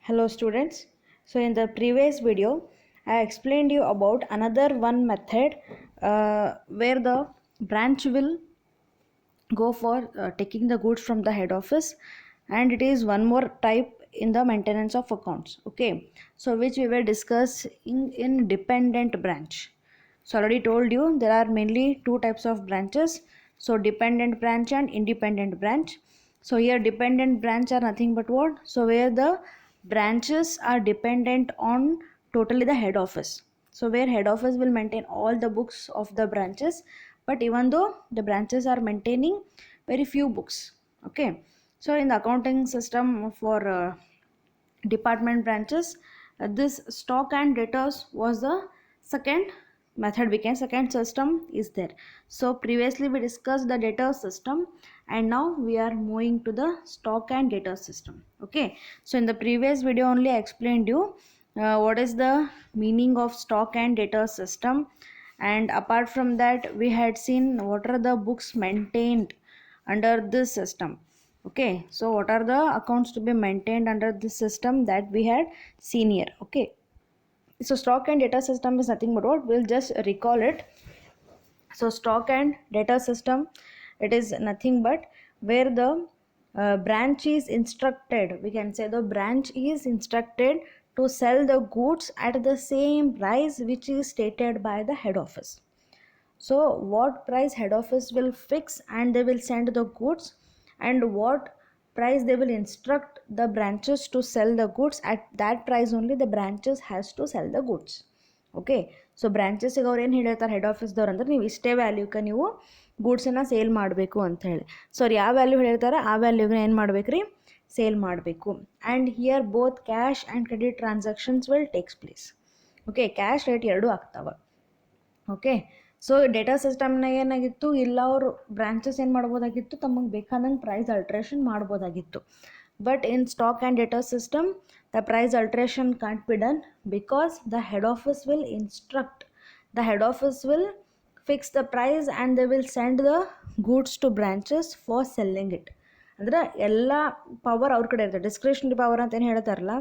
Hello students. So in the previous video I explained you about another one method where the branch will go for taking the goods from the head office, and it is one more type in the maintenance of accounts. Okay, so which we were discussing in dependent branch. So already told you there are mainly two types of branches, so dependent branch and independent branch. So here dependent branch are nothing but what, so where the branches are dependent on totally the head office, so where head office will maintain all the books of the branches, but even though the branches are maintaining very few books. Okay, so in the accounting system for department branches, this stock and debtors was the second method, we can second system is there. So previously we discussed the debtor system, and now we are moving to the stock and debtor system. Okay, so in the previous video only I explained you what is the meaning of stock and debtor system, and apart from that we had seen what are the books maintained under this system. Okay, so what are the accounts to be maintained under this system that we had seen here. Okay, so stock and data system is nothing but what, we'll just recall it. So stock and data system, it is nothing but where the branch is instructed, we can say the branch is instructed to sell the goods at the same price which is stated by the head office. So what price head office will fix and they will send the goods, and what price they will instruct the branches to sell the goods, at that price only the branches has to sell the goods. Okay, so branches ಅವ್ರು ಏನು ಹೇಳಿರ್ತಾರೆ head ಆಫೀಸ್ದವ್ರು ಅಂದ್ರೆ ನೀವು ಇಷ್ಟೇ ವ್ಯಾಲ್ಯೂಕ್ಕೆ ನೀವು ಗೂಡ್ಸನ್ನು sale ಮಾಡಬೇಕು ಅಂತ ಹೇಳಿ. ಸೊ ಅವ್ರು ಯಾವ ವ್ಯಾಲ್ಯೂ ಹೇಳಿರ್ತಾರೆ ಆ ವ್ಯಾಲ್ಯೂಗೆ ಏನು ಮಾಡ್ಬೇಕ್ರಿ, ಸೇಲ್ ಮಾಡಬೇಕು. And here both cash and credit transactions will takes place. Okay, cash rate ಎರಡೂ ಆಗ್ತಾವೆ. ಓಕೆ, ಸೊ ಡೇಟಾ ಸಿಸ್ಟಮ್ನಾಗ ಏನಾಗಿತ್ತು, ಇಲ್ಲ ಅವರು ಬ್ರಾಂಚಸ್ ಏನು ಮಾಡ್ಬೋದಾಗಿತ್ತು, ತಮಗೆ ಬೇಕಾದಂಗೆ ಪ್ರೈಸ್ ಅಲ್ಟ್ರೇಷನ್ ಮಾಡ್ಬೋದಾಗಿತ್ತು. But in stock and data system the price alteration can't be done because the head office will instruct, the head office will fix the price and they will send the goods to branches for selling it. ಅಂದ್ರೆ ಎಲ್ಲ power ಅವ್ರ ಕಡೆ ಇರ್ತದೆ. Discretionary power ಅಂತ ಏನು ಹೇಳ್ತಾರಲ್ಲ,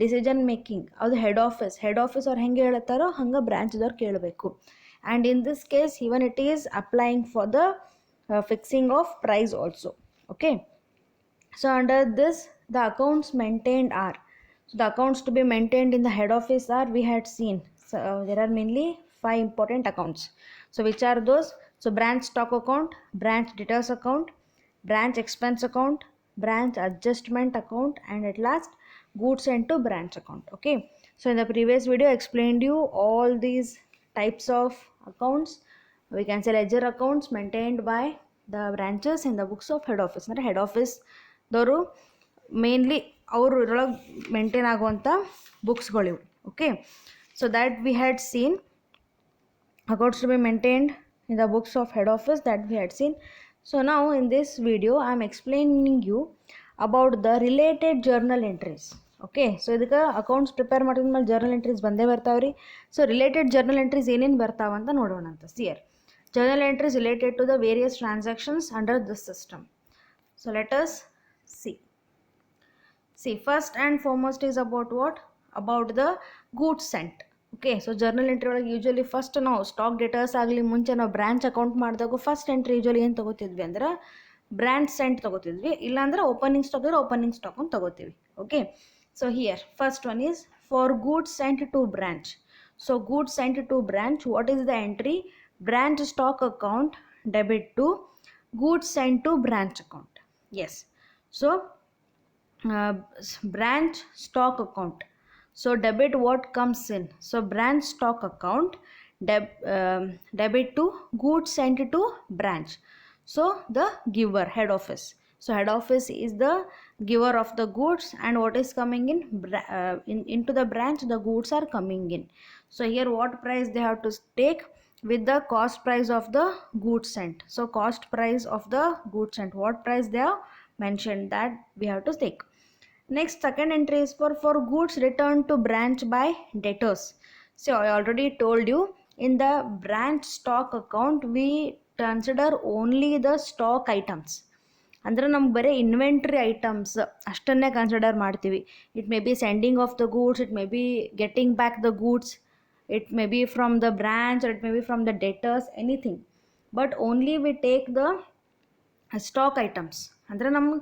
decision making, ಅದು head office ಅವ್ರು ಹೆಂಗೆ ಹೇಳ್ತಾರೋ ಹಂಗೆ ಬ್ರಾಂಚ್ದವ್ರು ಕೇಳಬೇಕು. And in this case even it is applying for the fixing of price also. Okay, so under this the accounts maintained are, so the accounts to be maintained in the head office are, we had seen, so there are mainly 5 important accounts. So which are those? So branch stock account, branch debtors account, branch expense account, branch adjustment account, and at last goods sent to branch account. Okay, so in the previous video I explained you all these types of accounts. We can say ledger accounts maintained by the branches in the books of head office. ಅಂದರೆ head ಆಫೀಸ್ದವರು mainly ಅವರು ಇದ್ರೊಳಗೆ maintain ಆಗುವಂಥ ಬುಕ್ಸ್ಗಳಿವು. Okay, so that we had seen accounts to be maintained in the books of head office, that we had seen. So now in this video I am explaining you about the related journal entries. Okay, so ಇದಕ್ಕೆ accounts prepare ಮಾಡಿದ್ಮೇಲೆ journal entries ಬಂದೇ ಬರ್ತಾವ್ರಿ. So related journal entries ಏನೇನು ಬರ್ತಾವಂತ ನೋಡೋಣ ಅಂತ. See here journal entries related to the various transactions under this system. So let us see first and foremost is about what, about the goods sent. Okay, so journal entry ಒಳಗೆ usually first ನಾವು stock ಡೇಟರ್ಸ್ ಆಗಲಿ ಮುಂಚೆ ನಾವು branch account ಮಾಡಿದಾಗ first entry usually ಏನು ತೊಗೋತಿದ್ವಿ ಅಂದ್ರೆ branch scent ತೊಗೋತಿದ್ವಿ, ಇಲ್ಲಾಂದ್ರೆ opening stock ಇದ್ರೆ ಓಪನಿಂಗ್ ಸ್ಟಾಕ್ ಅಂತ ತೊಗೋತೀವಿ. Okay, so here first one is for goods sent to branch. So goods sent to branch, what is the entry? Branch stock account debit to goods sent to branch account. Yes, so branch stock account, so debit what comes in, so branch stock account debit to goods sent to branch. So the giver head office, so head office is the giver of the goods, and what is coming in, into the branch the goods are coming in. So here what price they have to take, with the cost price of the goods sent. So cost price of the goods sent, what price they have mentioned, that we have to take. Next, second entry is for goods returned to branch by debtors. So I already told you, in the branch stock account we consider only the stock items. ಅಂದರೆ ನಮ್ಗೆ ಬರೀ inventory items ಅಷ್ಟನ್ನೇ consider ಮಾಡ್ತೀವಿ. It may be sending of the goods, it may be getting back the goods, it may be from the branch or it may be from the debtors, anything, but only we take the stock items. ಅಂದರೆ ನಮ್ಮ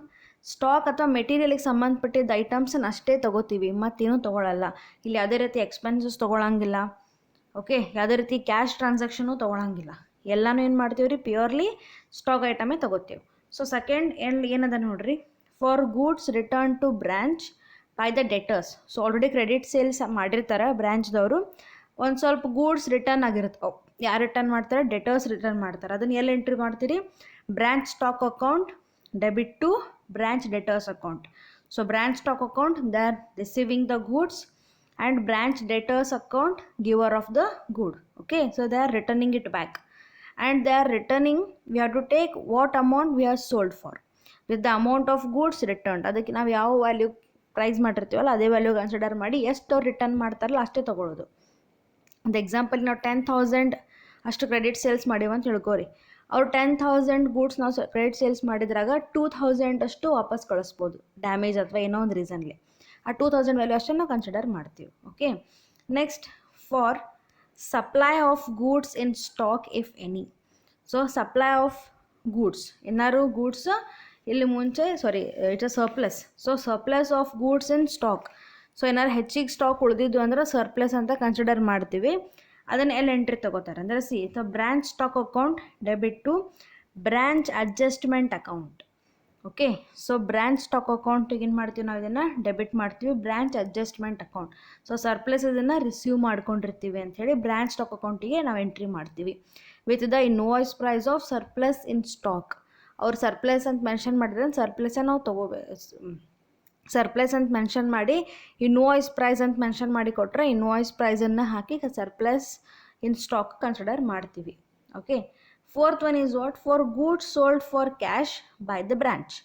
stock ಅಥವಾ ಮೆಟೀರಿಯಲಿಗೆ ಸಂಬಂಧಪಟ್ಟಿದ್ದ ಐಟಮ್ಸನ್ನು ಅಷ್ಟೇ ತೊಗೋತೀವಿ, ಮತ್ತೇನೂ ತೊಗೊಳಲ್ಲ. ಇಲ್ಲಿ ಯಾವುದೇ ರೀತಿ expenses ತೊಗೊಳಂಗಿಲ್ಲ. Okay, ಯಾವುದೇ ರೀತಿ ಕ್ಯಾಶ್ ಟ್ರಾನ್ಸಾಕ್ಷನು ತೊಗೊಳಂಗಿಲ್ಲ. ಎಲ್ಲನೂ ಏನು ಮಾಡ್ತೀವಿ ರೀ, ಪ್ಯೂರ್ಲಿ ಸ್ಟಾಕ್ ಐಟಮೇ ತೊಗೋತೀವಿ. ಸೊ ಸೆಕೆಂಡ್ ಏನದ ನೋಡ್ರಿ, for goods return to branch by the debtors. So already credit sales ಮಾಡಿರ್ತಾರೆ ಬ್ರ್ಯಾಂಚ್ದವರು, ಒಂದು ಸ್ವಲ್ಪ ಗೂಡ್ಸ್ ರಿಟರ್ನ್ ಆಗಿರುತ್ತೆ. ಯಾರು ರಿಟರ್ನ್ ಮಾಡ್ತಾರೆ, ಡೆಟರ್ಸ್ ರಿಟರ್ನ್ ಮಾಡ್ತಾರೆ. ಅದನ್ನು ಎಲ್ಲಿ ಎಂಟ್ರಿ ಮಾಡ್ತೀರಿ, branch stock account debit to branch debtors account. So branch stock account they are receiving the goods and branch debtors account giver of the good. Okay, so they are returning it back, and they are returning, we have to take what amount we have sold for with the amount of goods returned. ಅದಕ್ಕೆ ನಾವು ಯಾವ value price ಮಾಡಿರ್ತೀವಲ್ಲ ಅದೇ value consider ಮಾಡಿ ಎಷ್ಟು ಅವ್ರು return ಮಾಡ್ತಾರಲ್ಲ ಅಷ್ಟೇ ತೊಗೊಳ್ಳೋದು. ಒಂದು ಎಕ್ಸಾಂಪಲ್, ನಾವು 10,000 ಅಷ್ಟು ಕ್ರೆಡಿಟ್ ಸೇಲ್ಸ್ ಮಾಡೀವಿ ಅಂತ ತಿಳ್ಕೊರಿ. ಅವ್ರು 10,000 ಗೂಡ್ಸ್ ನಾವು ಕ್ರೆಡಿಟ್ ಸೇಲ್ಸ್ ಮಾಡಿದ್ರಾಗ 2,000 ಅಷ್ಟು ವಾಪಸ್ ಕಳಿಸ್ಬೋದು, ಡ್ಯಾಮೇಜ್ ಅಥವಾ ಏನೋ ಒಂದು ರೀಸನ್ಲಿ. ಆ 2,000 ವ್ಯಾಲ್ಯೂ ಅಷ್ಟನ್ನು ನಾವು ಕನ್ಸಿಡರ್ ಮಾಡ್ತೀವಿ. Okay, next for supply of goods in stock if any. So supply of goods, ಏನಾದ್ರು ಗೂಡ್ಸ್ ಇಲ್ಲಿ ಮುಂಚೆ it's a surplus. So surplus of goods in stock. So ಏನಾದ್ರು ಹೆಚ್ಚಿಗೆ ಸ್ಟಾಕ್ ಉಳಿದಿದ್ದು ಅಂದ್ರೆ ಸರ್ಪ್ಲಸ್ ಅಂತ ಕನ್ಸಿಡರ್ ಮಾಡ್ತೀವಿ. ಅದನ್ನು ಎಲ್ಲಿ ಎಂಟ್ರಿ ತೊಗೋತಾರೆ ಅಂದರೆ branch stock account debit to branch adjustment account. Okay, so branch stock ಅಕೌಂಟಿಗೆ ಏನು ಮಾಡ್ತೀವಿ, ನಾವು ಇದನ್ನು ಡೆಬಿಟ್ ಮಾಡ್ತೀವಿ branch adjustment account. So surplus ಇದನ್ನು ರಿಸೀವ್ ಮಾಡ್ಕೊಂಡಿರ್ತೀವಿ ಅಂಥೇಳಿ ಬ್ರ್ಯಾಂಚ್ ಸ್ಟಾಕ್ ಅಕೌಂಟಿಗೆ ನಾವು ಎಂಟ್ರಿ ಮಾಡ್ತೀವಿ with the invoice price of surplus in stock. ಅವ್ರು ಸರ್ಪ್ಲಸ್ ಅಂತ ಮೆನ್ಷನ್ ಮಾಡಿದ್ರೆ ಸರ್ಪ್ಲಸ್ಸೇ ನಾವು ಸರ್ಪ್ಲಸ್ ಅಂತ ಮೆನ್ಷನ್ ಮಾಡಿ ಇನ್ವಾಯ್ಸ್ ಪ್ರೈಸ್ ಅಂತ ಮೆನ್ಷನ್ ಮಾಡಿ ಕೊಟ್ಟರೆ ಇನ್ವಾಯ್ಸ್ ಪ್ರೈಸನ್ನು ಹಾಕಿ ಸರ್ಪ್ಲಸ್ ಇನ್ ಸ್ಟಾಕ್ ಕನ್ಸಿಡರ್ ಮಾಡ್ತೀವಿ. Okay, fourth one is what, for goods sold for cash by the branch.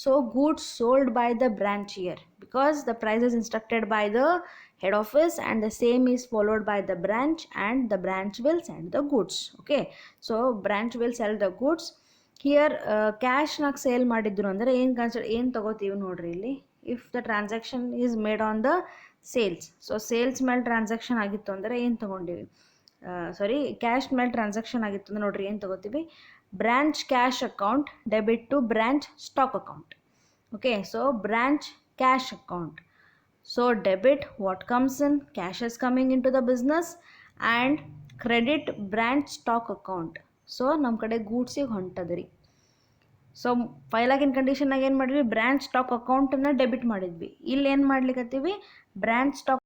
So goods sold by the branch here because the price is instructed by the head office and the same is followed by the branch and the branch will send the goods. Okay, so branch will sell the goods. Here cash ನಾಗ sale ಮಾಡಿದ್ರು ಅಂದರೆ ಏನು ತಗೋತೀವಿ ನೋಡ್ರಿ ಇಲ್ಲಿ, if the transaction is made on the sales. So sales ಮೇಲೆ transaction ಆಗಿತ್ತು ಅಂದರೆ ಏನು ತೊಗೊಂಡಿವಿ, ಕ್ಯಾಶ್ ಮೇಲೆ ಟ್ರಾನ್ಸಾಕ್ಷನ್ ಆಗಿತ್ತು ಅಂದರೆ ನೋಡ್ರಿ ಏನು ತೊಗೋತೀವಿ, branch cash account debit to branch stock account. Okay, so branch cash account. So debit what comes in, cash is coming into the business, and credit branch stock account. So ನಮ್ಮ ಕಡೆ ಗೂಡ್ಸಿಗೆ ಹೊಂಟದ್ರಿ. So ಫೈಲಾಗಿನ ಕಂಡೀಷನ್ನಾಗ ಏನು ಮಾಡಿದ್ವಿ, branch stock ಅಕೌಂಟನ್ನು debit ಮಾಡಿದ್ವಿ. ಇಲ್ಲಿ ಏನು ಮಾಡ್ಲಿಕ್ಕತ್ತೀವಿ, branch stock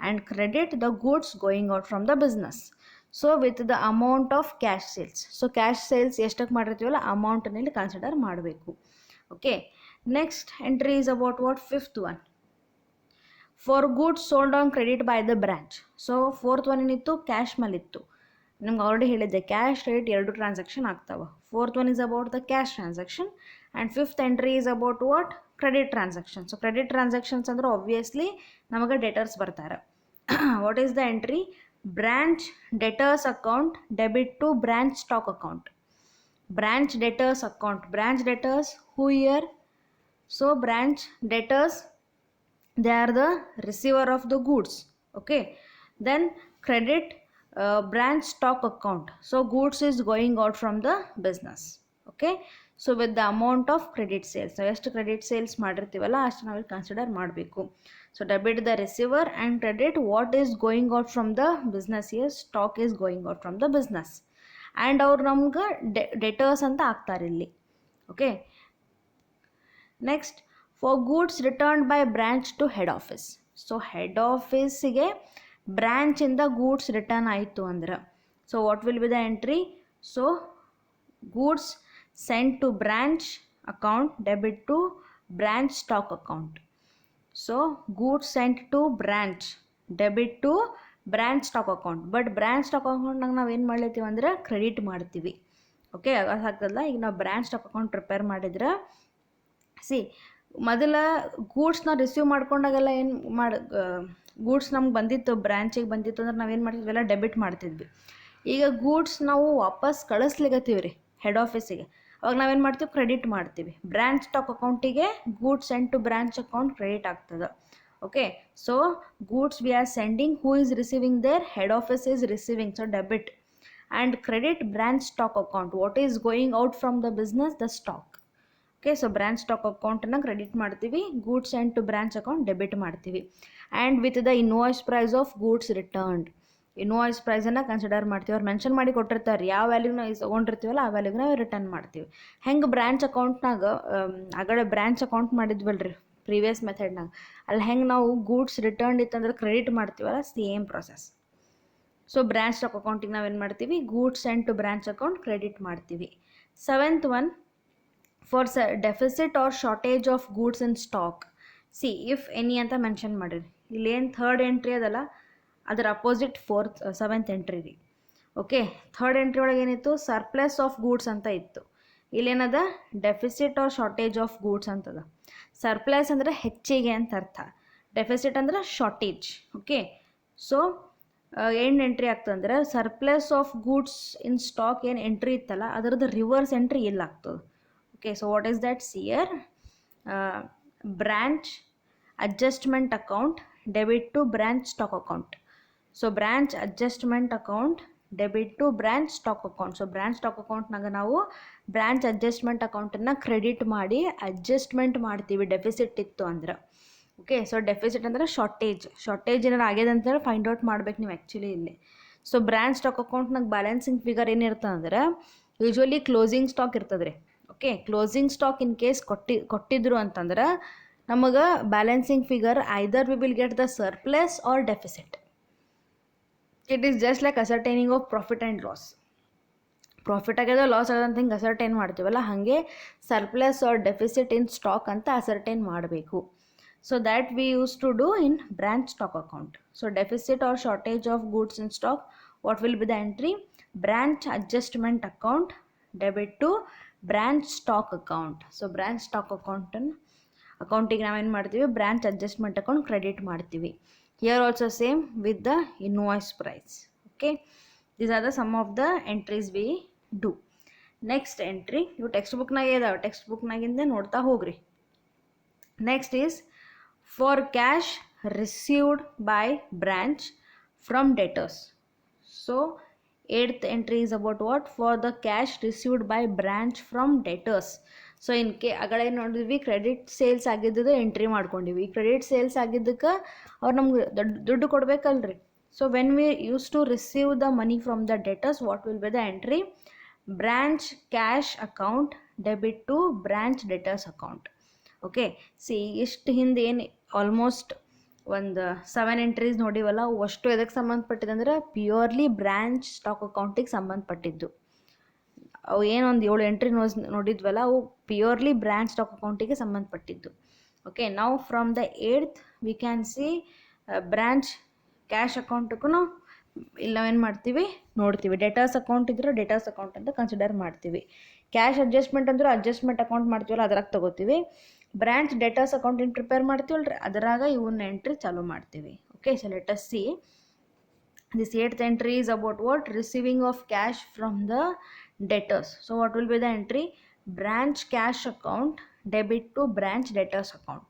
and credit the goods going out from the business. So with the amount of cash sales. So cash sales ಎಷ್ಟಕ್ಕೆ ಮಾಡಿರ್ತೀವಲ್ಲ ಅಮೌಂಟನ್ನಲ್ಲಿ ಕನ್ಸಿಡರ್ ಮಾಡಬೇಕು. Okay, next entry is about what, fifth one, for goods sold on credit by the branch. So fourth one ಏನಿತ್ತು, cash ಮೇಲೆ ಇತ್ತು. ನಿಮ್ಗೆ already ಹೇಳಿದ್ದೆ cash credit ಎರಡು transaction ಆಗ್ತಾವೆ. Fourth one is about the cash transaction and fifth entry is about what, credit transaction. So credit transactions ಅಂದ್ರೆ obviously ನಮಗೆ debtors ಬರ್ತಾರೆ. What is the entry, branch debtors account debit to branch stock account. Branch debtors account, branch debtors who here, so branch debtors they are the receiver of the goods. Okay, then credit branch stock account. So goods is going out from the business. Okay, so with the amount of credit sales, so ಎಷ್ಟು credit sales ಮಾಡಿರ್ತೀವಲ್ಲ ಅಷ್ಟು ನಾವು consider ಮಾಡಬೇಕು. So debit the receiver and credit what is going out from the business year, stock is going out from the business. And ಅವ್ರು ನಮ್ಗೆ debtors ಅಂತ ಆಗ್ತಾರೆ ಇಲ್ಲಿ. Okay, next for goods return by branch to head office. So head ಆಫೀಸಿಗೆ ಬ್ರ್ಯಾಂಚಿಂದ goods return ಆಯಿತು ಅಂದ್ರೆ, so what will be the entry, so goods send to branch account debit to branch stock account. So goods sent to branch debit to branch stock account. But branch stock ಅಕೌಂಟ್ನಾಗ ನಾವು ಏನು ಮಾಡ್ಲತ್ತೀವಿ ಅಂದ್ರೆ credit ಮಾಡ್ತೀವಿ. Okay, ಅದಾಗ್ತದಲ್ಲ. ಈಗ ನಾವು branch stock account prepare ಮಾಡಿದ್ರೆ ಮೊದಲ ಗೂಡ್ಸ್ನ ರಿಸೀವ್ ಮಾಡ್ಕೊಂಡಾಗೆಲ್ಲ ಏನು ಗೂಡ್ಸ್ ನಮ್ಗೆ ಬಂದಿತ್ತು ಬ್ರ್ಯಾಂಚಿಗೆ ಬಂದಿತ್ತು ಅಂದ್ರೆ ನಾವೇನು ಮಾಡ್ತಿದ್ವಿ, ಎಲ್ಲ ಡೆಬಿಟ್ ಮಾಡ್ತಿದ್ವಿ. ಈಗ ಗೂಡ್ಸ್ ನಾವು ವಾಪಸ್ ಕಳಿಸ್ಲಿಕ್ಕತ್ತೀವಿ ರೀ ಹೆಡ್ ಆಫೀಸಿಗೆ, ಅವಾಗ ನಾವೇನು ಮಾಡ್ತೀವಿ, ಕ್ರೆಡಿಟ್ ಮಾಡ್ತೀವಿ. ಬ್ರ್ಯಾಂಚ್ ಸ್ಟಾಕ್ ಅಕೌಂಟಿಗೆ goods send to branch account credit ಆಗ್ತದೆ. Okay, so goods we are sending, who is receiving there, head office is receiving, so debit. And credit branch stock account, what is going out from the business, the stock. Okay, so branch stock ಅಕೌಂಟನ್ನು credit ಮಾಡ್ತೀವಿ, goods send to branch account debit ಮಾಡ್ತೀವಿ. And with the invoice price of goods returned, invoice ಪ್ರೈಸನ್ನು consider ಮಾಡ್ತೀವಿ. ಅವ್ರು mention ಮಾಡಿ ಕೊಟ್ಟಿರ್ತಾರೆ ಯಾವ ವ್ಯಾಲ್ಯೂನ ತೊಗೊಂಡಿರ್ತೀವಲ್ಲ ಆ ವ್ಯಾಲ್ಯೂಗೆ ನಾವು ರಿಟರ್ನ್ ಮಾಡ್ತೀವಿ. ಹೆಂಗೆ ಬ್ರ್ಯಾಂಚ್ ಅಕೌಂಟ್ನಾಗ ಆಗಡೆ ಬ್ರ್ಯಾಂಚ್ ಅಕೌಂಟ್ ಮಾಡಿದ್ವಲ್ರಿ ಪ್ರೀವಿಯಸ್ ಮೆಥಡ್ನಾಗ, ಅಲ್ಲಿ ಹೆಂಗೆ ನಾವು ಗೂಡ್ಸ್ ರಿಟರ್ನ್ ಇತ್ತಂದ್ರೆ ಕ್ರೆಡಿಟ್ ಮಾಡ್ತೀವಲ್ಲ, same process. So branch stock ಅಕೌಂಟಿಗೆ ನಾವೇನು ಮಾಡ್ತೀವಿ, goods send to branch account credit ಮಾಡ್ತೀವಿ. 7th one, for deficit or shortage of goods in stock, see if any ಅಂತ ಮೆನ್ಷನ್ ಮಾಡಿರಿ. ಇಲ್ಲೇನು ಥರ್ಡ್ ಎಂಟ್ರಿ ಅದಲ್ಲ, ಅದರ ಅಪೋಸಿಟ್ 7th ಎಂಟ್ರಿ ರೀ. ಓಕೆ, ಥರ್ಡ್ ಎಂಟ್ರಿ ಒಳಗೆ ಏನಿತ್ತು, ಸರ್ಪ್ಲಸ್ ಆಫ್ ಗೂಡ್ಸ್ ಅಂತ ಇತ್ತು. ಇಲ್ಲೇನದ, deficit or shortage of goods ಅಂತದ. ಸರ್ಪ್ಲಸ್ ಅಂದರೆ ಹೆಚ್ಚಿಗೆ ಅಂತ ಅರ್ಥ, ಡೆಫಿಸಿಟ್ ಅಂದ್ರೆ ಶಾರ್ಟೇಜ್. ಓಕೆ, ಸೊ ಏನು ಎಂಟ್ರಿ ಆಗ್ತದಂದ್ರೆ, surplus of goods in stock ಏನು ಎಂಟ್ರಿ ಇತ್ತಲ್ಲ ಅದರದ್ದು ರಿವರ್ಸ್ ಎಂಟ್ರಿ ಇಲ್ಲ ಆಗ್ತದೆ. Okay, so what is that, see here branch adjustment account debit to branch stock account. So branch adjustment account debit to branch stock account. So branch stock ಅಕೌಂಟ್ನಾಗ ನಾವು branch adjustment ಅಕೌಂಟನ್ನು credit ಮಾಡಿ adjustment ಮಾಡ್ತೀವಿ deficit ಇತ್ತು ಅಂದ್ರೆ. Okay, so deficit ಅಂದರೆ shortage ಏನಾರು ಆಗ್ಯದ ಅಂತೇಳಿ ಫೈಂಡ್ ಔಟ್ ಮಾಡ್ಬೇಕು ನೀವು ಆ್ಯಕ್ಚುಲಿ ಇಲ್ಲಿ. ಸೊ ಬ್ರ್ಯಾಂಚ್ ಸ್ಟಾಕ್ ಅಕೌಂಟ್ನಾಗ ಬ್ಯಾಲೆನ್ಸಿಂಗ್ ಫಿಗರ್ ಏನಿರ್ತದೆ ಅಂದ್ರೆ ಯೂಶ್ವಲಿ ಕ್ಲೋಸಿಂಗ್ ಸ್ಟಾಕ್ ಇರ್ತದೆ ರೀ. Okay, closing stock in case ಕೊಟ್ಟಿದ್ರು ಅಂತಂದ್ರೆ ನಮಗೆ balancing figure either we will get the surplus or deficit. It is just like ascertaining of profit and loss. Profit ಆಗ್ಯದ loss ಆಗ್ಯದ ಅಂತ ಹಿಂಗೆ ಅಸರ್ಟೈನ್ ಮಾಡ್ತೀವಲ್ಲ, ಹಾಗೆ surplus or deficit in stock ಅಂತ ಅಸರ್ಟೈನ್ ಮಾಡಬೇಕು. So that we use to do in branch stock account. So deficit or shortage of goods in stock, what will be the entry, branch adjustment account debit to branch stock account. So branch stock ಅಕೌಂಟಿಗೆ ನಾವೇನು ಮಾಡ್ತೀವಿ, branch adjustment account credit ಮಾಡ್ತೀವಿ. Here also same with the invoice price. Okay, these are the some of the entries we do. Next entry ಇವು text ಬುಕ್ನಾಗೆ ಇದಾವೆ, text ಬುಕ್ನಾಗಿಂದ ನೋಡ್ತಾ ಹೋಗ್ರಿ. Next is for cash received by branch from debtors. So 8th entry is about what, for the cash received by branch from debtors. So ಆಗಲೇ ನೋಡಿದ್ವಿ credit sales ಆಗಿದ್ದು entry ಮಾಡ್ಕೊಂಡಿವಿ. ಕ್ರೆಡಿಟ್ ಸೇಲ್ಸ್ ಆಗಿದ್ದಕ್ಕೆ ಅವ್ರು ನಮ್ಗೆ ದುಡ್ಡು ಕೊಡಬೇಕಲ್ರಿ. So when we use to receive the money from the debtors, what will be the entry, branch cash account debit to branch debtors account. Okay, see ಇಷ್ಟು ಹಿಂದೆ ಏನು ಆಲ್ಮೋಸ್ಟ್ ಒಂದು 7 ಎಂಟ್ರೀಸ್ ನೋಡಿವಲ್ಲ, ಅಷ್ಟು ಎದಕ್ಕೆ ಸಂಬಂಧಪಟ್ಟಿದೆ ಅಂದರೆ ಪ್ಯೂರ್ಲಿ ಬ್ರ್ಯಾಂಚ್ ಸ್ಟಾಕ್ ಅಕೌಂಟಿಗೆ ಸಂಬಂಧಪಟ್ಟಿದ್ದು. ಅವು ಏನೊಂದು 7 ಎಂಟ್ರಿ ನೋಡಿದ್ವಲ್ಲ, ಅವು ಪ್ಯೂರ್ಲಿ ಬ್ರ್ಯಾಂಚ್ ಸ್ಟಾಕ್ ಅಕೌಂಟಿಗೆ ಸಂಬಂಧಪಟ್ಟಿದ್ದು. ಓಕೆ, ನಾವು from the 8th we can see branch cash ಅಕೌಂಟಕ್ಕೂ ಇಲ್ಲಿ ನಾವೇನು ಮಾಡ್ತೀವಿ ನೋಡ್ತೀವಿ. ಡೆಟರ್ಸ್ ಅಕೌಂಟ್ ಇದ್ರೆ ಡೆಟರ್ಸ್ ಅಕೌಂಟ್ ಅಂತ ಕನ್ಸಿಡರ್ ಮಾಡ್ತೀವಿ. ಕ್ಯಾಶ್ ಅಡ್ಜಸ್ಟ್ಮೆಂಟ್ ಅಂದ್ರೆ ಅಡ್ಜಸ್ಟ್ಮೆಂಟ್ ಅಕೌಂಟ್ ಮಾಡ್ತೀವಲ್ಲ ಅದ್ರಾಗ ತೊಗೋತೀವಿ. ಬ್ರ್ಯಾಂಚ್ ಡೆಟರ್ಸ್ ಅಕೌಂಟಿನ ಪ್ರಿಪೇರ್ ಮಾಡ್ತೀವಲ್ರಿ ಅದರಾಗ ಇವನ್ನ ಎಂಟ್ರಿ ಚಾಲೂ ಮಾಡ್ತೀವಿ. Okay, so let us see this 8th entry is about what, receiving of cash from the debtors. So what will be the entry, branch cash account debit to branch debtors account.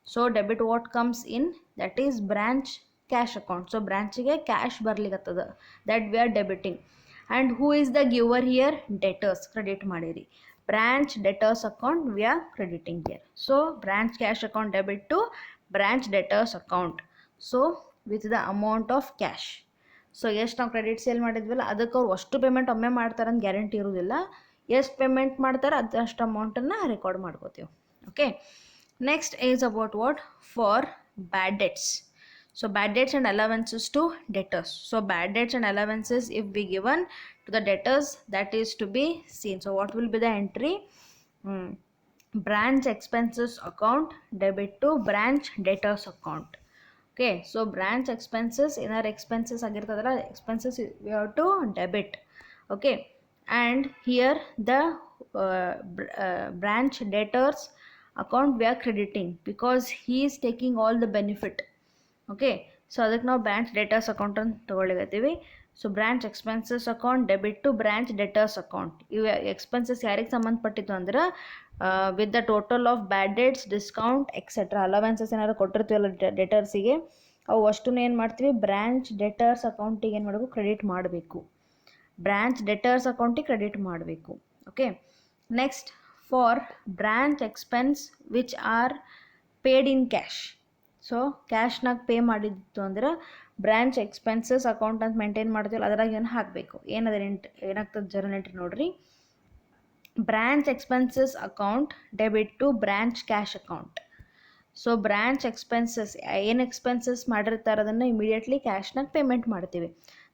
So debit what comes in, that is branch cash account. So branch ಗೆ cash ಬರ್ಲಿಕ್ಕತ್ತದ, that we are debiting. And who is the giver here, debtors, credit ಮಾಡಿರಿ. branch debtors account we are crediting here. So branch cash account debit to branch debtors account. So with the amount of cash. So ಎಷ್ಟು ನಾವು credit sale ಮಾಡಿದ್ವಲ್ಲ ಅದಕ್ಕೆ ಅವ್ರು ಅಷ್ಟು payment ಒಮ್ಮೆ ಮಾಡ್ತಾರಂತ guarantee ಇರೋದಿಲ್ಲ. ಎಷ್ಟು ಪೇಮೆಂಟ್ ಮಾಡ್ತಾರೆ ಅದಷ್ಟು ಅಮೌಂಟನ್ನು ರೆಕಾರ್ಡ್ ಮಾಡ್ಕೋತೀವಿ. Okay, next is about what, for bad debts. So bad debts and allowances to debtors. So bad debts and allowances if be given to the debtors, that is to be seen. So what will be the entry, branch expenses account debit to branch debtors account. Okay, so branch expenses, inner expenses ಆಗಿರ್ತದಲ್ಲ, expenses we have to debit. Okay, and here the branch debtors account we are crediting because he is taking all the benefit. Okay, so ಅದಕ್ಕೆ ನಾವು branch debtors account ಅಂತ ತೊಗೊಳ್ಳಿಕತ್ತೀವಿ. So branch expenses account debit to branch debtors account. ಇವು expenses ಯಾರಿಗೆ ಸಂಬಂಧಪಟ್ಟಿತ್ತು ಅಂದ್ರೆ with the total of bad debts discount etcetera allowances ಏನಾದ್ರು ಕೊಟ್ಟಿರ್ತೀವಲ್ಲ ಡೆಟರ್ಸಿಗೆ, ಅವು ಅಷ್ಟನ್ನು ಏನು ಮಾಡ್ತೀವಿ ಬ್ರಾಂಚ್ ಡೆಟರ್ಸ್ ಅಕೌಂಟಿಗೆ ಏನು ಮಾಡಬೇಕು ಕ್ರೆಡಿಟ್ ಮಾಡಬೇಕು. ಬ್ರಾಂಚ್ ಡೆಟರ್ಸ್ ಅಕೌಂಟಿಗೆ ಕ್ರೆಡಿಟ್ ಮಾಡಬೇಕು. Okay, next for branch expense which are paid in cash. So ಕ್ಯಾಶ್ನಾಗ ಪೇ ಮಾಡಿದ್ದು ಅಂದ್ರೆ ಬ್ರಾಂಚ್ ಎಕ್ಸ್ಪೆನ್ಸಸ್ ಅಕೌಂಟ್ ಅಂತ ಮೇಂಟೈನ್ ಮಾಡ್ತೀವಲ್ಲ ಅದ್ರಾಗ ಏನು ಹಾಕಬೇಕು. ಏನದ ಏನಾಗ್ತದೆ ಜರ್ನಲ್ ಎಂಟ್ರಿ ನೋಡ್ರಿ. Branch expenses account debit to branch cash account. So branch expenses ಏನು ಎಕ್ಸ್ಪೆನ್ಸಸ್ ಮಾಡಿರ್ತಾರೆ ಅದನ್ನು ಇಮಿಡಿಯೇಟ್ಲಿ ಕ್ಯಾಶ್ನಾಗ ಪೇಮೆಂಟ್ ಮಾಡ್ತೀವಿ.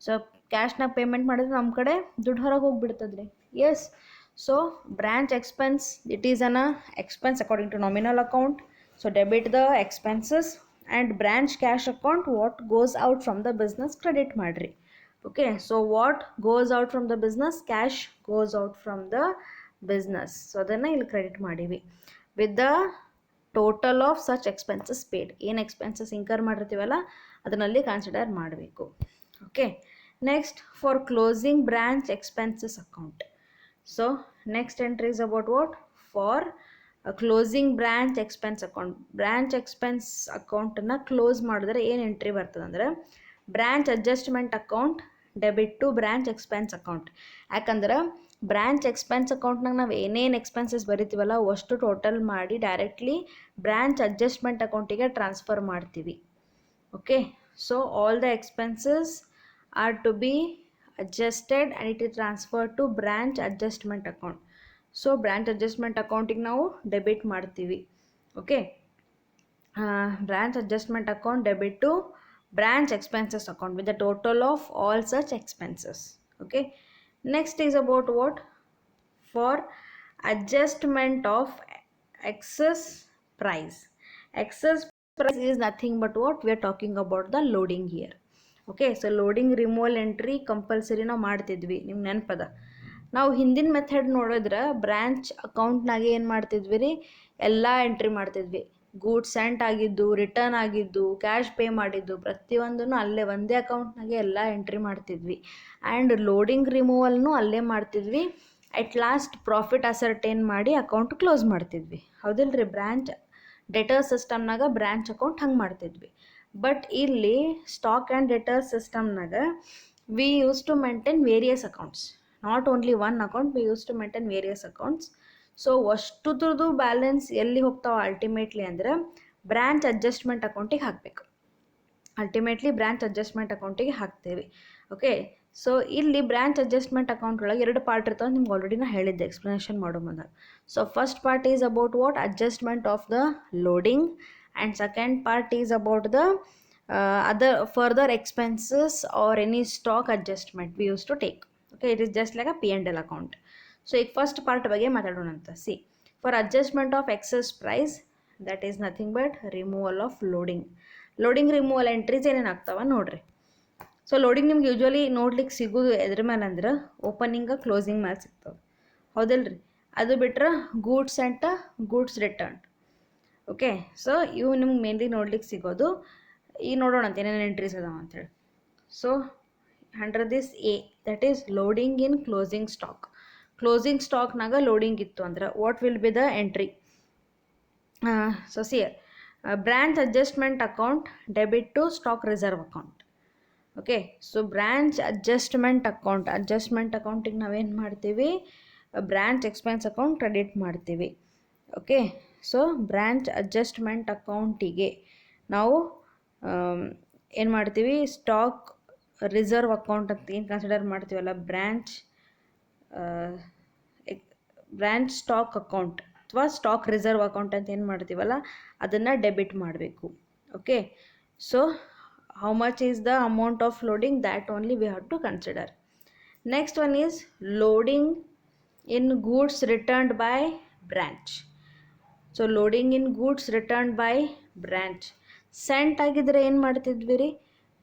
ಸೊ ಕ್ಯಾಶ್ನಾಗ ಪೇಮೆಂಟ್ ಮಾಡಿದ್ರೆ ನಮ್ಮ ಕಡೆ ದುಡ್ಡು ಹೊರಗೆ ಹೋಗ್ಬಿಡ್ತದ್ರಿ. Yes, so branch expense it is an expense according to nominal account. So debit the expenses and branch cash account what goes out from the business credit ಮಾಡಿರಿ. Okay, so what goes out from the business, cash goes out from the business. So ಅದನ್ನು ಇಲ್ಲಿ credit ಮಾಡೀವಿ with the total of such expenses paid. ಏನು expenses incur ಮಾಡಿರ್ತೀವಲ್ಲ ಅದನ್ನಲ್ಲಿ consider ಮಾಡಬೇಕು. Okay, next for closing branch expenses account. So next entry is about what for closing branch expense account. Branch expense ಅಕೌಂಟನ್ನು close ಮಾಡಿದ್ರೆ ಏನು entry ಬರ್ತದೆ ಅಂದರೆ branch adjustment account debit to branch expense account. ಯಾಕಂದ್ರೆ branch expense ಅಕೌಂಟ್ನಾಗ ನಾವು ಏನೇನು expenses ಬರಿತೀವಲ್ಲ ಅಷ್ಟು ಟೋಟಲ್ ಮಾಡಿ ಡೈರೆಕ್ಟ್ಲಿ ಬ್ರಾಂಚ್ ಅಡ್ಜಸ್ಟ್ಮೆಂಟ್ ಅಕೌಂಟಿಗೆ ಟ್ರಾನ್ಸ್ಫರ್ ಮಾಡ್ತೀವಿ. Okay, so all the expenses are to be adjusted and it is transfer to branch adjustment account. So branch adjustment ಅಕೌಂಟಿಗೆ ನಾವು ಡೆಬಿಟ್ ಮಾಡ್ತೀವಿ. Okay, branch adjustment account debit to branch expenses account with the total of all such expenses. Okay, next is about what for adjustment of excess price. Excess price is nothing but what we are talking about the loading here. Okay, so loading removal entry compulsory ನಾವು ಮಾಡ್ತಿದ್ವಿ, ನಿಮ್ಗೆ ನೆನಪದ. ನಾವು ಹಿಂದಿನ method ನೋಡಿದ್ರೆ branch ಅಕೌಂಟ್ನಾಗೆ ಏನು ಮಾಡ್ತಿದ್ವಿ ರೀ, ಎಲ್ಲ ಎಂಟ್ರಿ ಮಾಡ್ತಿದ್ವಿ. ಗೂಡ್ಸ್ ಸೆಂಟ್ ಆಗಿದ್ದು, ರಿಟರ್ನ್ ಆಗಿದ್ದು, ಕ್ಯಾಶ್ ಪೇ ಮಾಡಿದ್ದು ಪ್ರತಿಯೊಂದನ್ನು ಅಲ್ಲೇ ಒಂದೇ ಅಕೌಂಟ್ನಾಗೆ ಎಲ್ಲ ಎಂಟ್ರಿ ಮಾಡ್ತಿದ್ವಿ. ಆ್ಯಂಡ್ ಲೋಡಿಂಗ್ ರಿಮೂವಲ್ನು ಅಲ್ಲೇ ಮಾಡ್ತಿದ್ವಿ. ಅಟ್ ಲಾಸ್ಟ್ ಪ್ರಾಫಿಟ್ ಅಸರ್ಟೇನ್ ಮಾಡಿ ಅಕೌಂಟ್ ಕ್ಲೋಸ್ ಮಾಡ್ತಿದ್ವಿ. ಹೌದಿಲ್ಲ ರೀ, ಬ್ರಾಂಚ್ ಡೆಟರ್ ಸಿಸ್ಟಮ್ನಾಗ ಬ್ರಾಂಚ್ ಅಕೌಂಟ್ ಹಂಗೆ ಮಾಡ್ತಿದ್ವಿ. ಬಟ್ ಇಲ್ಲಿ ಸ್ಟಾಕ್ ಆ್ಯಂಡ್ ಡೆಟರ್ ಸಿಸ್ಟಮ್ನಾಗ we use to maintain various accounts, not only one account, we use to maintain various accounts. So ಅಷ್ಟುದ್ರದ್ದು ಬ್ಯಾಲೆನ್ಸ್ ಎಲ್ಲಿ ಹೋಗ್ತಾವೆ ಅಲ್ಟಿಮೇಟ್ಲಿ ಅಂದರೆ ಬ್ರಾಂಚ್ ಅಡ್ಜಸ್ಟ್ಮೆಂಟ್ ಅಕೌಂಟಿಗೆ ಹಾಕಬೇಕು. ಅಲ್ಟಿಮೇಟ್ಲಿ ಬ್ರಾಂಚ್ ಅಡ್ಜಸ್ಟ್ಮೆಂಟ್ ಅಕೌಂಟಿಗೆ ಹಾಕ್ತೇವೆ. ಓಕೆ, ಸೊ ಇಲ್ಲಿ ಬ್ರಾಂಚ್ ಅಡ್ಜಸ್ಟ್ಮೆಂಟ್ ಅಕೌಂಟ್ ಒಳಗೆ 2 ಪಾರ್ಟ್ ಇರ್ತಾವೆ, ನಿಮ್ಗೆ ಆಲ್ರೆಡಿ ನಾ ಹೇಳಿದ್ದೆ ಎಕ್ಸ್ಪ್ಲನೇಷನ್ ಮಾಡೋ ಮುಂದೆ. So first part is about what adjustment of the loading and second part is about the other further expenses or any stock adjustment we use to take. Okay, it is just like a P&L account. So ಈಗ first part ಬಗ್ಗೆ ಮಾತಾಡೋಣ ಅಂತ. See, for adjustment of excess price that is nothing but removal of loading. Loading removal entries ಏನೇನು ಆಗ್ತಾವ ನೋಡ್ರಿ. So loading ನಿಮ್ಗೆ usually ನೋಡ್ಲಿಕ್ಕೆ ಸಿಗೋದು ಎದ್ರ ಮೇಲೆ ಅಂದ್ರೆ ಓಪನಿಂಗ್ ಕ್ಲೋಸಿಂಗ್ ಮೇಲೆ ಸಿಗ್ತವೆ. ಹೌದಿಲ್ಲ ರೀ, ಅದು ಬಿಟ್ರೆ goods and goods return. Okay, so ಇವು ನಿಮ್ಗೆ ಮೇನ್ಲಿ ನೋಡ್ಲಿಕ್ಕೆ ಸಿಗೋದು. ಈಗ ನೋಡೋಣ ಅಂತ ಏನೇನು ಎಂಟ್ರೀಸ್ ಅದಾವ ಅಂತೇಳಿ. So under this a that is loading in closing stock. Closing ಸ್ಟಾಕ್ನಾಗ ಲೋಡಿಂಗ್ ಇತ್ತು ಅಂದ್ರೆ what will be the entry. So see here branch adjustment account debit to stock reserve account. Okay, so branch adjustment ಅಕೌಂಟಿಗೆ ನಾವೇನು ಮಾಡ್ತೀವಿ, branch expense account credit ಮಾಡ್ತೀವಿ. Okay, so branch adjustment ಅಕೌಂಟಿಗೆ ನಾವು ಏನು ಮಾಡ್ತೀವಿ, ಸ್ಟಾಕ್ ರಿಸರ್ವ್ ಅಕೌಂಟ್ ಅಂತ ಏನು ಕನ್ಸಿಡರ್ ಮಾಡ್ತೀವಲ್ಲ, ಬ್ರಾಂಚ್ ಸ್ಟಾಕ್ ಅಕೌಂಟ್ ಅಥವಾ ಸ್ಟಾಕ್ ರಿಸರ್ವ್ ಅಕೌಂಟ್ ಅಂತ ಏನು ಮಾಡ್ತೀವಲ್ಲ ಅದನ್ನು ಡೆಬಿಟ್ ಮಾಡಬೇಕು. Okay, so how much is the amount of loading, that only we have to consider. Next one is loading in goods returned by branch. So loading in goods returned by branch. Sent ಆಗಿದ್ರೆ ಏನು ಮಾಡ್ತಿದ್ವಿ ರೀ,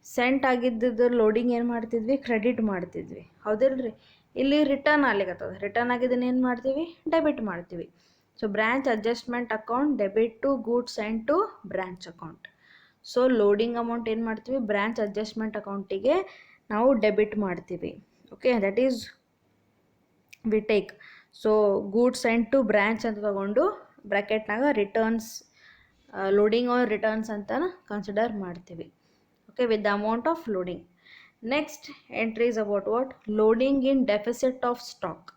scent ಆಗಿದ್ದ loading ಏನು ಮಾಡ್ತಿದ್ವಿ, credit ಮಾಡ್ತಿದ್ವಿ. ಹೌದಿಲ್ಲ ರೀ, ಇಲ್ಲಿ ರಿಟರ್ನ್ ಆಗ್ಲಿಕ್ಕತ್ತದ, ರಿಟರ್ನ್ ಆಗಿದ್ದನ್ನು ಏನು ಮಾಡ್ತೀವಿ, ಡೆಬಿಟ್ ಮಾಡ್ತೀವಿ. So branch adjustment account debit to goods sent to branch account. So loading amount ಏನು ಮಾಡ್ತೀವಿ, ಬ್ರಾಂಚ್ ಅಡ್ಜಸ್ಟ್ಮೆಂಟ್ ಅಕೌಂಟಿಗೆ ನಾವು ಡೆಬಿಟ್ ಮಾಡ್ತೀವಿ. Okay, that is we take. So goods sent to branch ಅಂತ ತಗೊಂಡು ಬ್ರ್ಯಾಕೆಟ್ನಾಗ ರಿಟರ್ನ್ಸ್, ಲೋಡಿಂಗ್ ಆರ್ ರಿಟರ್ನ್ಸ್ ಅಂತ consider ಮಾಡ್ತೀವಿ. Okay, with the amount of loading. Next entry is about what? Loading in deficit of stock.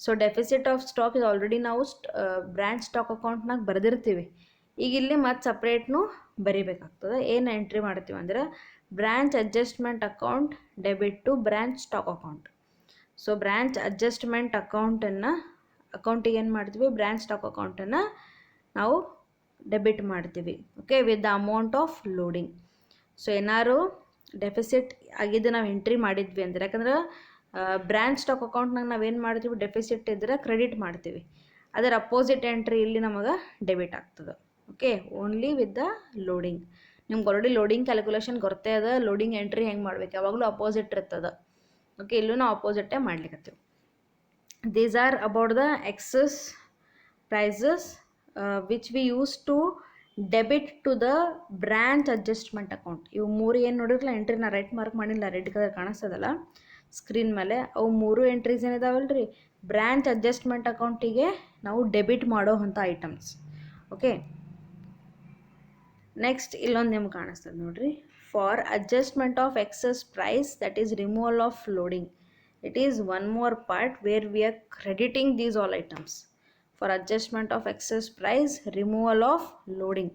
So deficit of stock ಇದು already ನಾವು branch stock ಅಕೌಂಟ್ನಾಗ ಬರೆದಿರ್ತೀವಿ. ಈಗ ಇಲ್ಲಿ ಮತ್ತು ಸಪ್ರೇಟ್ನು ಬರಿಬೇಕಾಗ್ತದೆ. ಏನು ಎಂಟ್ರಿ ಮಾಡ್ತೀವಿ ಅಂದ್ರೆ branch adjustment account debit to branch stock account. So branch adjustment ಅಕೌಂಟಿಗೆ ಏನು ಮಾಡ್ತೀವಿ? ಬ್ರ್ಯಾಂಚ್ ಸ್ಟಾಕ್ ಅಕೌಂಟನ್ನು ನಾವು ಡೆಬಿಟ್ ಮಾಡ್ತೀವಿ. Okay, with the amount of loading. So ಏನಾದ್ರು ಡೆಫಿಸಿಟ್ ಆಗಿದ್ದು ನಾವು ಎಂಟ್ರಿ ಮಾಡಿದ್ವಿ ಅಂದರೆ, ಯಾಕಂದ್ರೆ ಬ್ರ್ಯಾಂಚ್ ಸ್ಟಾಕ್ ಅಕೌಂಟ್ನಾಗ ನಾವೇನು ಮಾಡ್ತೀವಿ? ಡೆಫಿಸಿಟ್ ಇದ್ದರೆ ಕ್ರೆಡಿಟ್ ಮಾಡ್ತೀವಿ. ಅದರ ಅಪೋಸಿಟ್ ಎಂಟ್ರಿ ಇಲ್ಲಿ ನಮಗೆ ಡೆಬಿಟ್ ಆಗ್ತದೆ. Okay, only with the loading. ನಿಮ್ಗೆ ಆಲ್ರೆಡಿ ಲೋಡಿಂಗ್ ಕ್ಯಾಲ್ಕುಲೇಷನ್ ಗೊತ್ತೇ ಅದ. ಲೋಡಿಂಗ್ ಎಂಟ್ರಿ ಹೆಂಗೆ ಮಾಡ್ಬೇಕು? ಯಾವಾಗಲೂ ಅಪೋಸಿಟ್ ಇರ್ತದೆ. ಓಕೆ, ಇಲ್ಲೂ ನಾವು ಅಪೋಸಿಟೇ ಮಾಡ್ಲಿಕ್ಕತ್ತೀವಿ. These are about the excess prices which we use to debit to the branch adjustment account. ಇವು ಮೂರು ಏನು ನೋಡಿರಲ್ಲ ಎಂಟ್ರಿ, ನಾ ರೈಟ್ ಮಾರ್ಕ್ ಮಾಡಿಲ್ಲ, ರೆಡ್ ಕಲರ್ ಕಾಣಿಸ್ತದಲ್ಲ ಸ್ಕ್ರೀನ್ ಮೇಲೆ, ಅವು ಮೂರು ಎಂಟ್ರೀಸ್ ಏನಿದಾವಲ್ಲ ರೀ, ಬ್ರ್ಯಾಂಚ್ ಅಡ್ಜಸ್ಟ್ಮೆಂಟ್ ಅಕೌಂಟಿಗೆ ನಾವು ಡೆಬಿಟ್ ಮಾಡೋ ಅಂಥ ಐಟಮ್ಸ್. ಓಕೆ, ನೆಕ್ಸ್ಟ್ ಇಲ್ಲೊಂದು ನಿಮ್ಗೆ ಕಾಣಿಸ್ತದೆ ನೋಡಿರಿ. For adjustment of excess price, that is removal of loading. It is one more part where we are crediting these all items. For adjustment of excess price, removal of loading,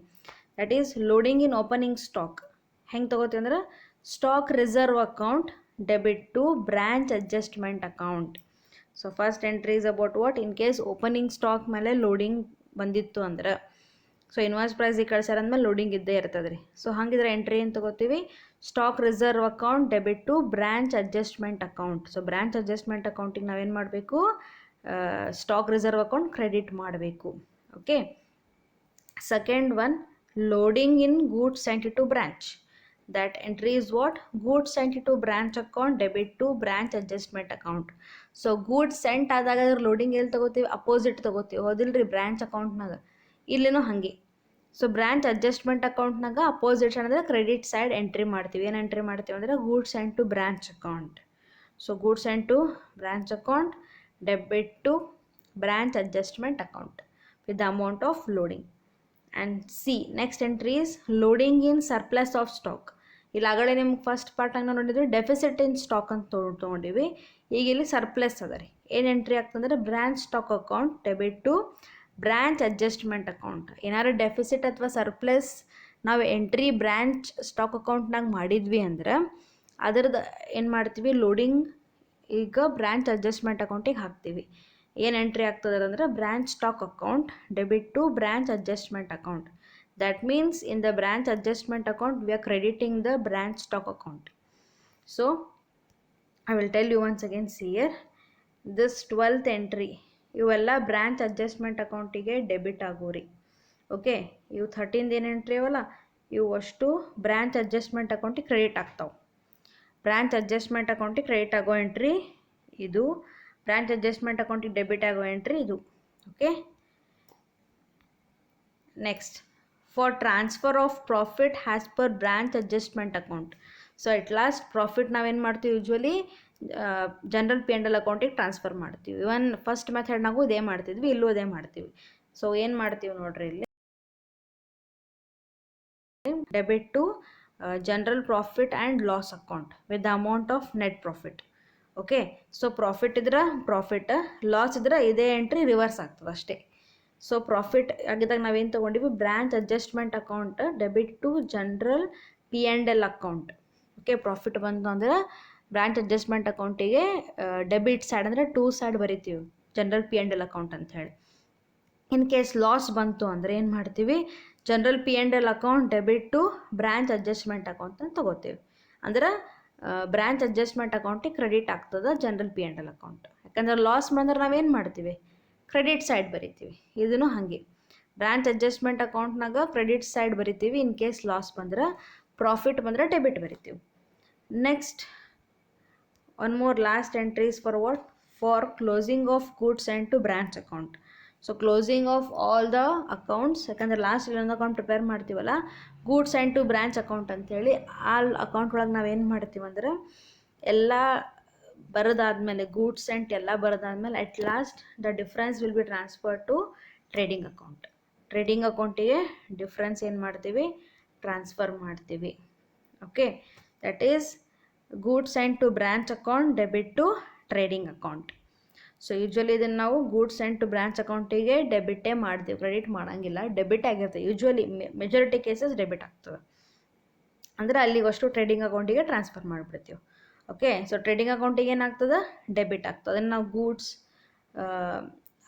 that is loading in opening stock. ಹೆಂಗೆ ತಗೋತೀವಿ ಅಂದ್ರೆ stock reserve account debit to branch adjustment account. So first entry is about what? In case opening stock ಮೇಲೆ loading ಬಂದಿತ್ತು ಅಂದ್ರೆ, so invoice ಪ್ರೈಸಿಗೆ ಕಳ್ಸ್ಯಾರ ಅಂದಮೇಲೆ loading ಇದ್ದೇ ಇರ್ತದೆ ರೀ. ಸೊ ಹಂಗಿದ್ರೆ ಎಂಟ್ರಿ ಏನು ತೊಗೋತೀವಿ? Stock reserve account debit to branch adjustment account. So branch adjustment ಅಕೌಂಟಿಗೆ ನಾವೇನು ಮಾಡಬೇಕು? ಸ್ಟಾಕ್ ರಿಸರ್ವ್ ಅಕೌಂಟ್ ಕ್ರೆಡಿಟ್ ಮಾಡಬೇಕು. Okay, second one, loading in goods sent to branch. that entry is what? Goods sent to branch account debit to branch adjustment account. So goods scent ಆದಾಗ ಅದ್ರ loading ಎಲ್ಲಿ ತೊಗೋತೀವಿ? Opposite ತೊಗೋತೀವಿ, ಹೌದಿಲ್ರಿ? Branch ಅಕೌಂಟ್ನಾಗ. ಇಲ್ಲಿನೂ ಹಾಗೆ. So branch adjustment ಅಕೌಂಟ್ನಾಗ opposite ಅಂದರೆ ಕ್ರೆಡಿಟ್ ಸೈಡ್ ಎಂಟ್ರಿ ಮಾಡ್ತೀವಿ. ಏನು ಎಂಟ್ರಿ ಮಾಡ್ತೀವಿ ಅಂದರೆ goods sent to branch account. So goods sent to branch account debit to branch adjustment account with the amount of loading. And see next entry is loading in surplus of stock. ಇಲ್ಲಿ ಆಗಲೇ ನಿಮ್ಗೆ first ಪಾರ್ಟಾಗ ನಾವು ನೋಡಿದ್ವಿ deficit in stock ಅಂತ ತೊಗೊಂಡಿವಿ. ಈಗ ಇಲ್ಲಿ surplus ಅದ ರೀ. ಏನು ಎಂಟ್ರಿ ಆಗ್ತಂದ್ರೆ branch stock account debit to branch adjustment account. ಏನಾದ್ರು ಡೆಫಿಸಿಟ್ ಅಥವಾ ಸರ್ಪ್ಲಸ್ ನಾವು ಎಂಟ್ರಿ ಬ್ರ್ಯಾಂಚ್ ಸ್ಟಾಕ್ ಅಕೌಂಟ್ನಾಗ ಮಾಡಿದ್ವಿ ಅಂದ್ರೆ ಅದ್ರದ್ದು ಏನು ಮಾಡ್ತೀವಿ? ಲೋಡಿಂಗ್ ಈಗ ಬ್ರ್ಯಾಂಚ್ ಅಡ್ಜಸ್ಟ್ಮೆಂಟ್ ಅಕೌಂಟಿಗೆ ಹಾಕ್ತೀವಿ. ಏನು ಎಂಟ್ರಿ ಆಗ್ತದೆ ಅಂದರೆ branch stock account debit to branch adjustment account. That means in the branch adjustment account we are crediting the branch stock account. So I will tell you once again, see here, this 12th entry ಇವೆಲ್ಲ branch adjustment ಅಕೌಂಟಿಗೆ debit ಆಗೋರಿ. Okay, ಇವು 13th ಏನು entry ಅವಲ್ಲ ಇವು ಅಷ್ಟು branch adjustment ಅಕೌಂಟಿಗೆ credit ಆಗ್ತಾವೆ. Branch adjustment ಅಕೌಂಟಿಗೆ ಕ್ರೆಡಿಟ್ ಆಗೋ ಎಂಟ್ರಿ ಇದು, ಬ್ರ್ಯಾಂಚ್ ಅಡ್ಜಸ್ಟ್ಮೆಂಟ್ ಅಕೌಂಟಿಗೆ ಡೆಬಿಟ್ ಆಗೋ ಎಂಟ್ರಿ ಇದು. Okay, next for transfer of profit as per branch adjustment account. So at last profit ನಾವೇನು ಮಾಡ್ತೀವಿ? Usually general P and L ಅಕೌಂಟಿಗೆ ಟ್ರಾನ್ಸ್ಫರ್ ಮಾಡ್ತೀವಿ. ಇವನ್ ಫಸ್ಟ್ ಮೆಥಡ್ನಾಗೂ ಇದೇ ಮಾಡ್ತಿದ್ವಿ, ಇಲ್ಲೂ ಇದೇ ಮಾಡ್ತೀವಿ. ಸೊ ಏನು ಮಾಡ್ತೀವಿ ನೋಡ್ರಿ, ಇಲ್ಲಿ debit to general profit and loss account with the amount of net profit. Okay, so profit ಇದ್ರೆ ಪ್ರಾಫಿಟ್, ಲಾಸ್ ಇದ್ರೆ ಇದೇ ಎಂಟ್ರಿ ರಿವರ್ಸ್ ಆಗ್ತದೆ ಅಷ್ಟೇ. ಸೊ ಪ್ರಾಫಿಟ್ ಆಗಿದ್ದಾಗ ನಾವೇನು ತೊಗೊಂಡಿವಿ? Branch adjustment account debit to general P and L account. Okay, profit ಬಂತು ಅಂದರೆ ಬ್ರ್ಯಾಂಚ್ ಅಡ್ಜಸ್ಟ್ಮೆಂಟ್ ಅಕೌಂಟಿಗೆ ಡೆಬಿಟ್ ಸೈಡ್ ಅಂದರೆ ಟೂ ಸೈಡ್ ಬರಿತೀವಿ, general P and L account ಅಂತ ಹೇಳಿ. ಇನ್ ಕೇಸ್ ಲಾಸ್ ಬಂತು ಅಂದರೆ ಏನು ಮಾಡ್ತೀವಿ? General P and L account debit to branch adjustment account ಅಂತ ತೊಗೋತೀವಿ. ಅಂದ್ರೆ ಬ್ರ್ಯಾಂಚ್ ಅಡ್ಜಸ್ಟ್ಮೆಂಟ್ ಅಕೌಂಟಿಗೆ ಕ್ರೆಡಿಟ್ ಆಗ್ತದೆ general P and L account. ಯಾಕಂದ್ರೆ ಲಾಸ್ ಬಂದ್ರೆ ನಾವೇನು ಮಾಡ್ತೀವಿ? ಕ್ರೆಡಿಟ್ ಸೈಡ್ ಬರಿತೀವಿ. ಇದನ್ನು ಹಾಗೆ ಬ್ರ್ಯಾಂಚ್ ಅಡ್ಜಸ್ಟ್ಮೆಂಟ್ ಅಕೌಂಟ್ನಾಗ ಕ್ರೆಡಿಟ್ ಸೈಡ್ ಬರಿತೀವಿ. ಇನ್ ಕೇಸ್ ಲಾಸ್ ಬಂದ್ರೆ, ಪ್ರಾಫಿಟ್ ಬಂದರೆ ಡೆಬಿಟ್ ಬರಿತೀವಿ. Next one more last entries for what? For closing of goods sent to branch account. So closing of all the accounts, ಯಾಕಂದ್ರೆ last ಇಲ್ಲೊಂದು account prepare ಮಾಡ್ತೀವಲ್ಲ goods sent to branch account ಅಂತೇಳಿ, ಆ account ಒಳಗೆ ನಾವೇನು ಮಾಡ್ತೀವಿ ಅಂದ್ರೆ ಎಲ್ಲ ಬರೋದಾದ್ಮೇಲೆ ಗೂಡ್ಸ್ ಆ್ಯಂಡ್ ಎಲ್ಲ ಬರೋದಾದ್ಮೇಲೆ at last the difference will be transfer to trading account. Trading ಅಕೌಂಟಿಗೆ ಡಿಫ್ರೆನ್ಸ್ ಏನು ಮಾಡ್ತೀವಿ, ಟ್ರಾನ್ಸ್ಫರ್ ಮಾಡ್ತೀವಿ. Okay, that is goods and to branch account debit to trading account. So usually ಇದನ್ನು ನಾವು ಗೂಡ್ಸ್ ಆ್ಯಂಡ್ ಟು ಬ್ರಾಂಚ್ ಅಕೌಂಟಿಗೆ ಡೆಬಿಟೇ ಮಾಡ್ತೀವಿ, credit ಮಾಡೋಂಗಿಲ್ಲ, debit ಆಗಿರ್ತದೆ. ಯೂಶ್ವಲಿ ಮೆಜಾರಿಟಿ ಕೇಸಸ್ ಡೆಬಿಟ್ ಆಗ್ತದೆ, ಅಂದರೆ ಅಲ್ಲಿಗಷ್ಟು ಟ್ರೇಡಿಂಗ್ ಅಕೌಂಟಿಗೆ ಟ್ರಾನ್ಸ್ಫರ್ ಮಾಡಿಬಿಡ್ತೀವಿ. ಓಕೆ, ಸೊ ಟ್ರೇಡಿಂಗ್ ಅಕೌಂಟಿಗೆ ಏನಾಗ್ತದೆ, ಡೆಬಿಟ್ ಆಗ್ತದೆ. ಅದನ್ನು ನಾವು ಗೂಡ್ಸ್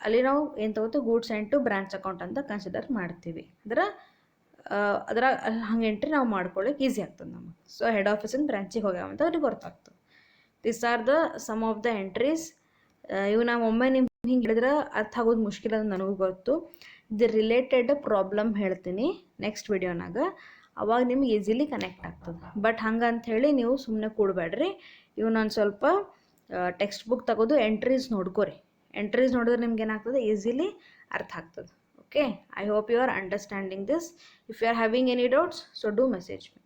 ಅಲ್ಲಿ ನಾವು ಏನು ತಗೋತೀವಿ, goods and to branch account ಅಂತ ಕನ್ಸಿಡರ್ ಮಾಡ್ತೀವಿ. ಅದರ ಹಂಗೆ ಎಂಟ್ರಿ ನಾವು ಮಾಡ್ಕೊಳ್ಳಿಕ್ಕೆ ಈಸಿ ಆಗ್ತದೆ ನಮಗೆ. ಸೊ ಹೆಡ್ ಆಫೀಸಿಂದ ಬ್ರಾಂಚಿಗೆ ಹೋಗ್ಯಾವಂತ ಅವ್ರಿಗೆ ಗೊತ್ತಾಗ್ತದೆ. This are the some of the entries. ಇವು ನಾವು ಒಮ್ಮೆ ನಿಮ್ಗೆ ಹಿಂಗೆ ಹೇಳಿದ್ರೆ ಅರ್ಥ ಆಗೋದು ಮುಷ್ಕಿಲ್ ಅಂತ ನನಗೂ ಗೊತ್ತು. ಇದು ರಿಲೇಟೆಡ್ ಪ್ರಾಬ್ಲಮ್ ಹೇಳ್ತೀನಿ ನೆಕ್ಸ್ಟ್ ವಿಡಿಯೋನಾಗ, ಅವಾಗ ನಿಮ್ಗೆ ಈಸಿಲಿ ಕನೆಕ್ಟ್ ಆಗ್ತದೆ. ಬಟ್ ಹಂಗಂತ ಹೇಳಿ ನೀವು ಸುಮ್ಮನೆ ಕೂಡಬೇಡ್ರಿ, ಇವನೊಂದು ಸ್ವಲ್ಪ ಟೆಕ್ಸ್ಟ್ ಬುಕ್ ತೆಗೆದು ಎಂಟ್ರೀಸ್ ನೋಡ್ಕೋರಿ. ಎಂಟ್ರೀಸ್ ನೋಡಿದ್ರೆ ನಿಮ್ಗೆ ಏನಾಗ್ತದೆ, ಈಸಿಲಿ ಅರ್ಥ ಆಗ್ತದೆ. Okay, I hope you are understanding this. If you are having any doubts, so do message me.